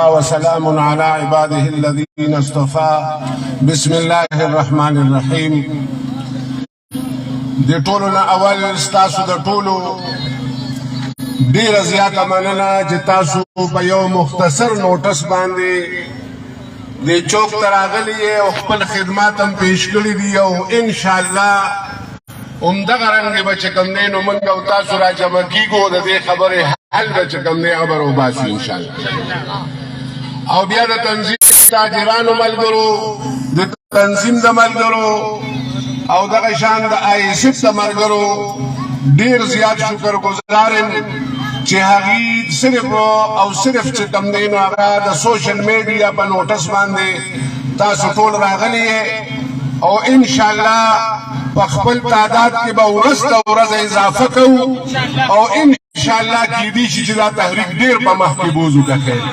وسلام على عباده الذين اصطفى بسم الله الرحمن الرحیم. د ټولو نه اول ستاسو د ټولو ډیره زیاته مننه چې تاسو په یو مختصر نوټس باندې د چوک ته راغلي او خپل خدمات هم پیش کړي دي او انشاءالله همدغه رنګې به چې کوم دی نو موږ او تاسو را جمع کېږو د دې خبرې حل به چې کوم دی خبر وباسو انشاءالله. او بیا د تنظیم تاجرانو ملګرو د تنظیم د ملګرو او دغه شان د آیسف د ملګرو ډیر زیات شکر گزار یم چې هغوی صرف او صرف چې کوم دی نو هغه د سوشل میډیا په نوټس باندې تاسو ټول راغلي او انشاءالله په خپل تعداد کې به ورځ ته ورځ اضافه کوو او انشاءالله کیدی شي چې دا تحریک ډیر په مخکې بوځو که خیر